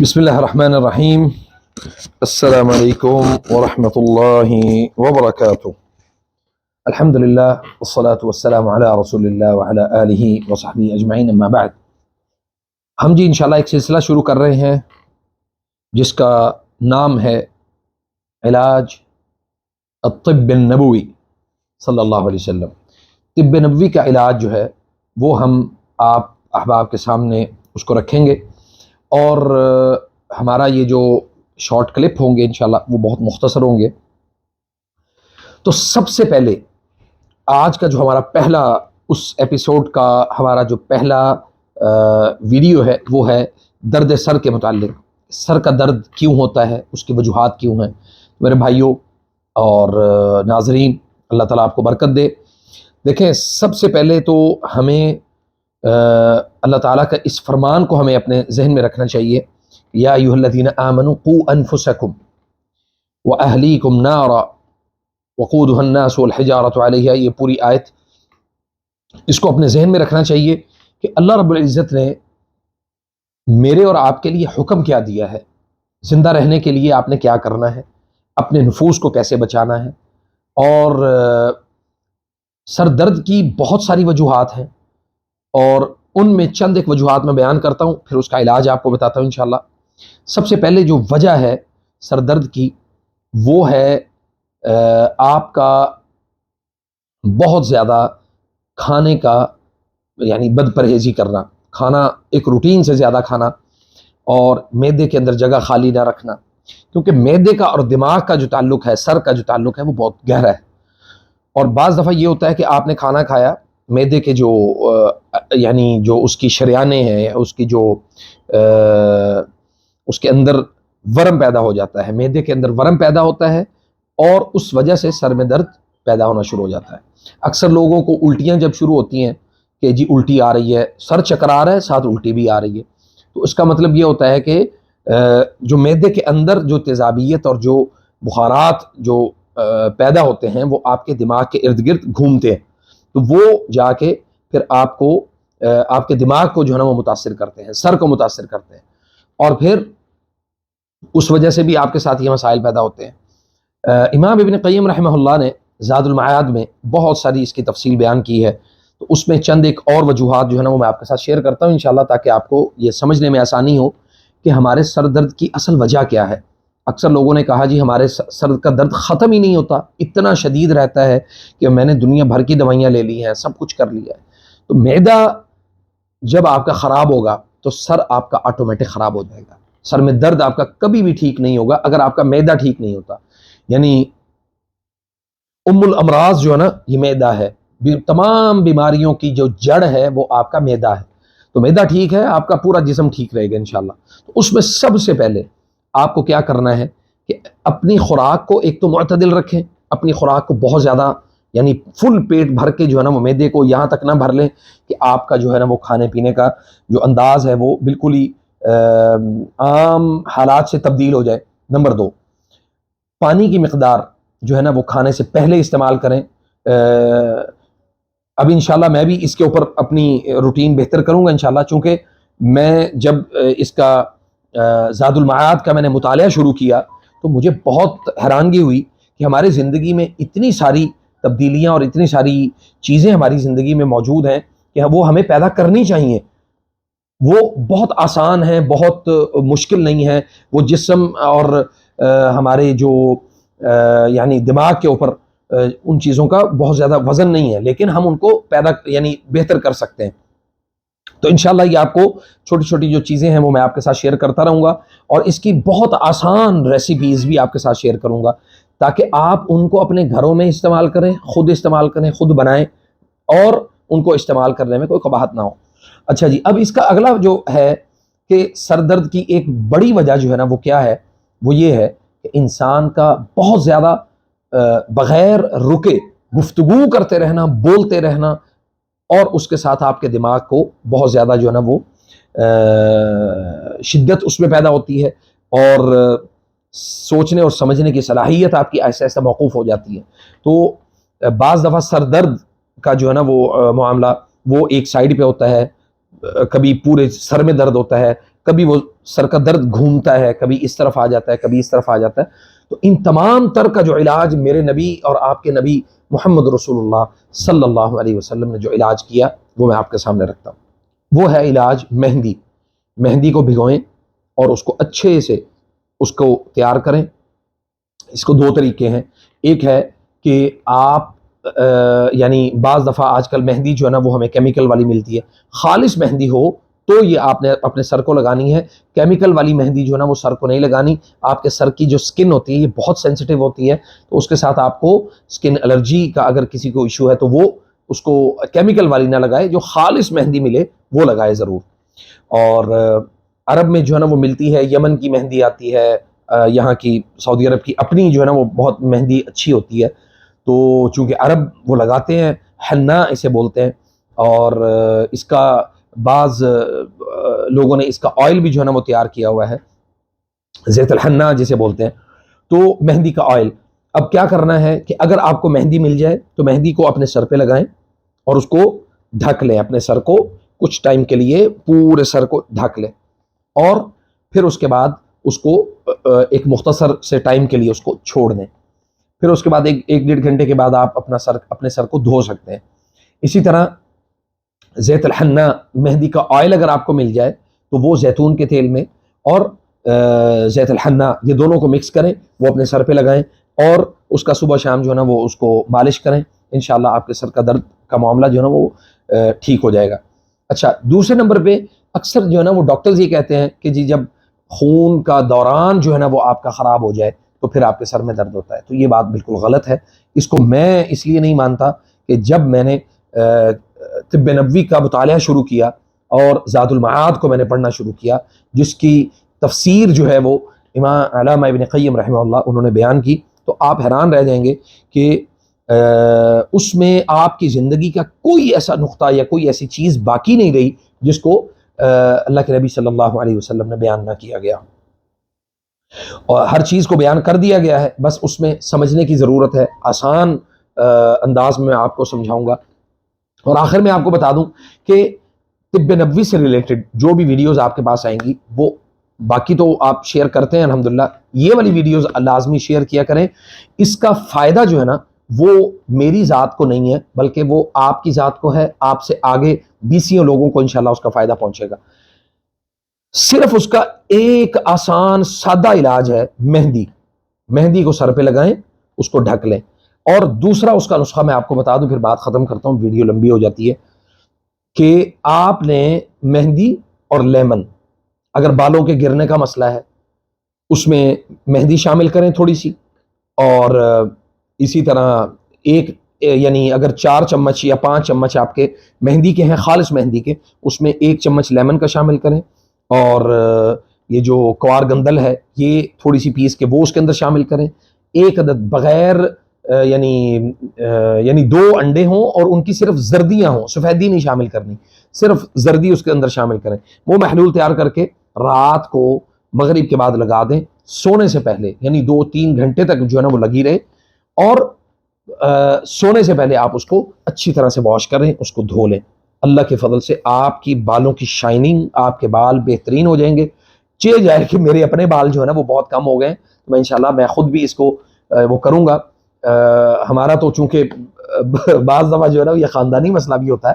بسم اللہ الرحمن الرحیم۔ السلام علیکم ورحمۃ اللہ وبرکاتہ۔ الحمد للہ والصلاة والسلام علی رسول اللہ وعلی آلہ وصحبہ اجمعین، اما بعد۔ ہم انشاءاللہ ایک سلسلہ شروع کر رہے ہیں جس کا نام ہے علاج الطب النبوی صلی اللہ علیہ وسلم۔ طب نبوی کا علاج جو ہے وہ ہم آپ احباب کے سامنے اس کو رکھیں گے، اور ہمارا یہ جو شارٹ کلپ ہوں گے انشاءاللہ وہ بہت مختصر ہوں گے۔ تو سب سے پہلے آج کا جو ہمارا پہلا اس ایپیسوڈ کا ہمارا جو پہلا ویڈیو ہے وہ ہے درد سر کے متعلق۔ سر کا درد کیوں ہوتا ہے، اس کی وجوہات کیوں ہیں۔ میرے بھائیوں اور ناظرین، اللہ تعالیٰ آپ کو برکت دے۔ دیکھیں، سب سے پہلے تو ہمیں اللہ تعالیٰ کا اس فرمان کو ہمیں اپنے ذہن میں رکھنا چاہیے، یا ایھا الذین آمنوا قوا انفسکم واہلیکم نارا وقودھا الناس والحجارۃ علیہا، یہ پوری آیت اس کو اپنے ذہن میں رکھنا چاہیے کہ اللہ رب العزت نے میرے اور آپ کے لیے حکم کیا دیا ہے، زندہ رہنے کے لیے آپ نے کیا کرنا ہے، اپنے نفوس کو کیسے بچانا ہے۔ اور سر درد کی بہت ساری وجوہات ہیں، اور ان میں چند ایک وجوہات میں بیان کرتا ہوں، پھر اس کا علاج آپ کو بتاتا ہوں انشاءاللہ۔ سب سے پہلے جو وجہ ہے سر درد کی وہ ہے آپ کا بہت زیادہ کھانے کا، یعنی بد پرہیزی کرنا، کھانا ایک روٹین سے زیادہ کھانا، اور معدے کے اندر جگہ خالی نہ رکھنا، کیونکہ معدے کا اور دماغ کا جو تعلق ہے، سر کا جو تعلق ہے وہ بہت گہرا ہے۔ اور بعض دفعہ یہ ہوتا ہے کہ آپ نے کھانا کھایا، معدے کے جو یعنی جو اس کی شریانیں ہیں، اس کی جو اس کے اندر ورم پیدا ہو جاتا ہے، معدے کے اندر ورم پیدا ہوتا ہے، اور اس وجہ سے سر میں درد پیدا ہونا شروع ہو جاتا ہے۔ اکثر لوگوں کو الٹیاں جب شروع ہوتی ہیں کہ جی الٹی آ رہی ہے، سر چکرا رہا ہے، ساتھ الٹی بھی آ رہی ہے، تو اس کا مطلب یہ ہوتا ہے کہ جو معدے کے اندر جو تیزابیت اور جو بخارات جو پیدا ہوتے ہیں وہ آپ کے دماغ کے ارد گرد گھومتے ہیں، تو وہ جا کے پھر آپ کو آپ کے دماغ کو جو ہے نا وہ متاثر کرتے ہیں، سر کو متاثر کرتے ہیں، اور پھر اس وجہ سے بھی آپ کے ساتھ یہ مسائل پیدا ہوتے ہیں۔ امام ابن قیم رحمہ اللہ نے زاد المعاد میں بہت ساری اس کی تفصیل بیان کی ہے، تو اس میں چند ایک اور وجوہات جو ہے نا وہ میں آپ کے ساتھ شیئر کرتا ہوں انشاءاللہ، تاکہ آپ کو یہ سمجھنے میں آسانی ہو کہ ہمارے سر درد کی اصل وجہ کیا ہے۔ اکثر لوگوں نے کہا جی ہمارے سر کا درد ختم ہی نہیں ہوتا، اتنا شدید رہتا ہے کہ میں نے دنیا بھر کی دوائیاں لے لی ہیں، سب کچھ کر لیا ہے۔ تو معدہ جب آپ کا خراب ہوگا تو سر آپ کا آٹومیٹک خراب ہو جائے گا۔ سر میں درد آپ کا کبھی بھی ٹھیک نہیں ہوگا اگر آپ کا معدہ ٹھیک نہیں ہوتا۔ یعنی ام الامراض جو ہے نا یہ معدہ ہے، تمام بیماریوں کی جو جڑ ہے وہ آپ کا معدہ ہے۔ تو معدہ ٹھیک ہے، آپ کا پورا جسم ٹھیک رہے گا انشاءاللہ۔ تو اس میں سب سے پہلے آپ کو کیا کرنا ہے کہ اپنی خوراک کو ایک تو معتدل رکھیں، اپنی خوراک کو بہت زیادہ یعنی فل پیٹ بھر کے جو ہے نا وہ معدے کو یہاں تک نہ بھر لیں کہ آپ کا جو ہے نا وہ کھانے پینے کا جو انداز ہے وہ بالکل ہی عام حالات سے تبدیل ہو جائے۔ نمبر 2، پانی کی مقدار جو ہے نا وہ کھانے سے پہلے استعمال کریں۔ اب انشاءاللہ میں بھی اس کے اوپر اپنی روٹین بہتر کروں گا انشاءاللہ، چونکہ میں جب اس کا زاد المعاد کا میں نے مطالعہ شروع کیا تو مجھے بہت حیرانگی ہوئی کہ ہمارے زندگی میں اتنی ساری تبدیلیاں اور اتنی ساری چیزیں ہماری زندگی میں موجود ہیں کہ وہ ہمیں پیدا کرنی چاہیے۔ وہ بہت آسان ہیں، بہت مشکل نہیں ہے۔ وہ جسم اور ہمارے جو یعنی دماغ کے اوپر ان چیزوں کا بہت زیادہ وزن نہیں ہے، لیکن ہم ان کو پیدا یعنی بہتر کر سکتے ہیں۔ تو انشاءاللہ یہ آپ کو چھوٹی چھوٹی جو چیزیں ہیں وہ میں آپ کے ساتھ شیئر کرتا رہوں گا، اور اس کی بہت آسان ریسیپیز بھی آپ کے ساتھ شیئر کروں گا، تاکہ آپ ان کو اپنے گھروں میں استعمال کریں، خود استعمال کریں، خود بنائیں، اور ان کو استعمال کرنے میں کوئی قباحت نہ ہو۔ اچھا جی، اب اس کا اگلا جو ہے کہ سر درد کی ایک بڑی وجہ جو ہے نا وہ کیا ہے، وہ یہ ہے کہ انسان کا بہت زیادہ بغیر رکے گفتگو کرتے رہنا، بولتے رہنا، اور اس کے ساتھ آپ کے دماغ کو بہت زیادہ جو ہے نا وہ شدت اس میں پیدا ہوتی ہے، اور سوچنے اور سمجھنے کی صلاحیت آپ کی ایسا ایسا موقوف ہو جاتی ہے۔ تو بعض دفعہ سر درد کا جو ہے نا وہ معاملہ وہ ایک سائیڈ پہ ہوتا ہے، کبھی پورے سر میں درد ہوتا ہے، کبھی وہ سر کا درد گھومتا ہے، کبھی اس طرف آ جاتا ہے، کبھی اس طرف آ جاتا ہے، تو ان تمام تر کا جو علاج میرے نبی اور آپ کے نبی محمد رسول اللہ صلی اللہ علیہ وسلم نے جو علاج کیا وہ میں آپ کے سامنے رکھتا ہوں۔ وہ ہے علاج مہندی۔ مہندی کو بھگوئیں اور اس کو اچھے سے اس کو تیار کریں۔ اس کو دو طریقے ہیں، ایک ہے کہ آپ یعنی بعض دفعہ آج کل مہندی جو ہے نا وہ ہمیں کیمیکل والی ملتی ہے، خالص مہندی ہو تو یہ آپ نے اپنے سر کو لگانی ہے۔ کیمیکل والی مہندی جو ہے نا وہ سر کو نہیں لگانی۔ آپ کے سر کی جو سکن ہوتی ہے یہ بہت سینسیٹیو ہوتی ہے، تو اس کے ساتھ آپ کو سکن الرجی کا اگر کسی کو ایشو ہے تو وہ اس کو کیمیکل والی نہ لگائے، جو خالص مہندی ملے وہ لگائے ضرور۔ اور عرب میں جو ہے نا وہ ملتی ہے، یمن کی مہندی آتی ہے، یہاں کی سعودی عرب کی اپنی جو ہے نا وہ بہت مہندی اچھی ہوتی ہے، تو چونکہ عرب وہ لگاتے ہیں، حنا اسے بولتے ہیں، اور اس کا بعض لوگوں نے اس کا آئل بھی جو ہے نا وہ تیار کیا ہوا ہے، زیت الحنا جسے بولتے ہیں، تو مہندی کا آئل۔ اب کیا کرنا ہے کہ اگر آپ کو مہندی مل جائے تو مہندی کو اپنے سر پہ لگائیں اور اس کو ڈھک لیں، اپنے سر کو کچھ ٹائم کے لیے پورے سر کو ڈھک لیں، اور پھر اس کے بعد اس کو ایک مختصر سے ٹائم کے لیے اس کو چھوڑ دیں۔ پھر اس کے بعد ایک ڈیڑھ گھنٹے کے بعد آپ اپنے سر کو دھو سکتے ہیں۔ اسی طرح زیت الحنا مہندی کا آئل اگر آپ کو مل جائے تو وہ زیتون کے تیل میں اور زیت الحنا یہ دونوں کو مکس کریں، وہ اپنے سر پہ لگائیں اور اس کا صبح شام جو ہے نا وہ اس کو مالش کریں، انشاءاللہ آپ کے سر کا درد کا معاملہ جو ہے نا وہ ٹھیک ہو جائے گا۔ اچھا، دوسرے نمبر پہ اکثر جو ہے نا وہ ڈاکٹرز یہ کہتے ہیں کہ جی جب خون کا دوران جو ہے نا وہ آپ کا خراب ہو جائے تو پھر آپ کے سر میں درد ہوتا ہے، تو یہ بات بالکل غلط ہے۔ اس کو میں اس لیے نہیں مانتا کہ جب میں نے طب نبوی کا مطالعہ شروع کیا اور زاد المعاد کو میں نے پڑھنا شروع کیا، جس کی تفسیر جو ہے وہ امام علامہ ابن قیم رحمہ اللہ انہوں نے بیان کی، تو آپ حیران رہ جائیں گے کہ اس میں آپ کی زندگی کا کوئی ایسا نقطہ یا کوئی ایسی چیز باقی نہیں رہی جس کو اللہ کے نبی صلی اللہ علیہ وسلم نے بیان نہ کیا گیا، اور ہر چیز کو بیان کر دیا گیا ہے، بس اس میں سمجھنے کی ضرورت ہے۔ آسان انداز میں آپ کو سمجھاؤں گا، اور آخر میں آپ کو بتا دوں کہ طب نبوی سے ریلیٹڈ جو بھی ویڈیوز آپ کے پاس آئیں گی، وہ باقی تو آپ شیئر کرتے ہیں الحمدللہ، یہ والی ویڈیوز لازمی شیئر کیا کریں۔ اس کا فائدہ جو ہے نا وہ میری ذات کو نہیں ہے، بلکہ وہ آپ کی ذات کو ہے، آپ سے آگے بیسیوں لوگوں کو انشاءاللہ اس کا فائدہ پہنچے گا۔ صرف اس کا ایک آسان سادہ علاج ہے مہندی۔ مہندی کو سر پہ لگائیں، اس کو ڈھک لیں، اور دوسرا اس کا نسخہ میں آپ کو بتا دوں، پھر بات ختم کرتا ہوں، ویڈیو لمبی ہو جاتی ہے، کہ آپ نے مہندی اور لیمن، اگر بالوں کے گرنے کا مسئلہ ہے اس میں مہندی شامل کریں تھوڑی سی، اور اسی طرح ایک یعنی اگر 4 چمچ یا 5 چمچ آپ کے مہندی کے ہیں، خالص مہندی کے، اس میں 1 چمچ لیمن کا شامل کریں، اور یہ جو کوار گندل ہے یہ تھوڑی سی پیس کے وہ اس کے اندر شامل کریں، 1 عدد بغیر یعنی 2 انڈے ہوں اور ان کی صرف زردیاں ہوں، سفیدی نہیں شامل کرنی، صرف زردی اس کے اندر شامل کریں، وہ محلول تیار کر کے رات کو مغرب کے بعد لگا دیں، سونے سے پہلے، یعنی 2-3 گھنٹے تک جو ہے نا وہ لگی رہے، اور سونے سے پہلے آپ اس کو اچھی طرح سے واش کریں، اس کو دھو لیں۔ اللہ کے فضل سے آپ کی بالوں کی شائننگ، آپ کے بال بہترین ہو جائیں گے۔ چل جائے کہ میرے اپنے بال جو ہے نا وہ بہت کم ہو گئے، تو میں انشاءاللہ میں خود بھی اس کو وہ کروں گا۔ ہمارا تو چونکہ بعض دفعہ جو ہے نا یہ خاندانی مسئلہ بھی ہوتا ہے،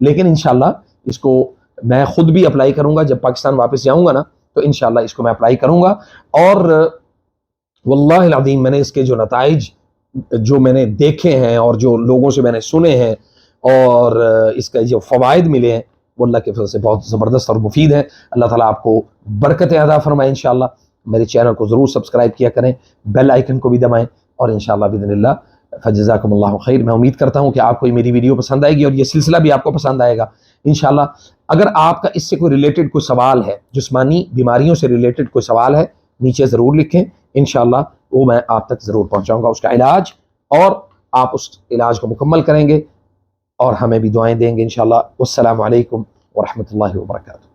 لیکن انشاءاللہ اس کو میں خود بھی اپلائی کروں گا، جب پاکستان واپس جاؤں گا نا تو انشاءاللہ اس کو میں اپلائی کروں گا، اور واللہ العظیم میں نے اس کے جو نتائج جو میں نے دیکھے ہیں اور جو لوگوں سے میں نے سنے ہیں اور اس کا جو فوائد ملے ہیں وہ اللہ کے فضل سے بہت زبردست اور مفید ہیں۔ اللہ تعالیٰ آپ کو برکت عطا فرمائے انشاءاللہ۔ میرے چینل کو ضرور سبسکرائب کیا کریں، بیل آئیکن کو بھی دبائیں، اور انشاءاللہ باذن اللہ فجزاکم اللہ خیر۔ میں امید کرتا ہوں کہ آپ کو میری ویڈیو پسند آئے گی اور یہ سلسلہ بھی آپ کو پسند آئے گا انشاءاللہ۔ اگر آپ کا اس سے کوئی ریلیٹڈ کوئی سوال ہے، جسمانی بیماریوں سے ریلیٹڈ کوئی سوال ہے، نیچے ضرور لکھیں، انشاءاللہ وہ میں آپ تک ضرور پہنچاؤں گا اس کا علاج، اور آپ اس علاج کو مکمل کریں گے اور ہمیں بھی دعائیں دیں گے انشاءاللہ۔ والسلام علیکم ورحمۃ اللہ وبرکاتہ۔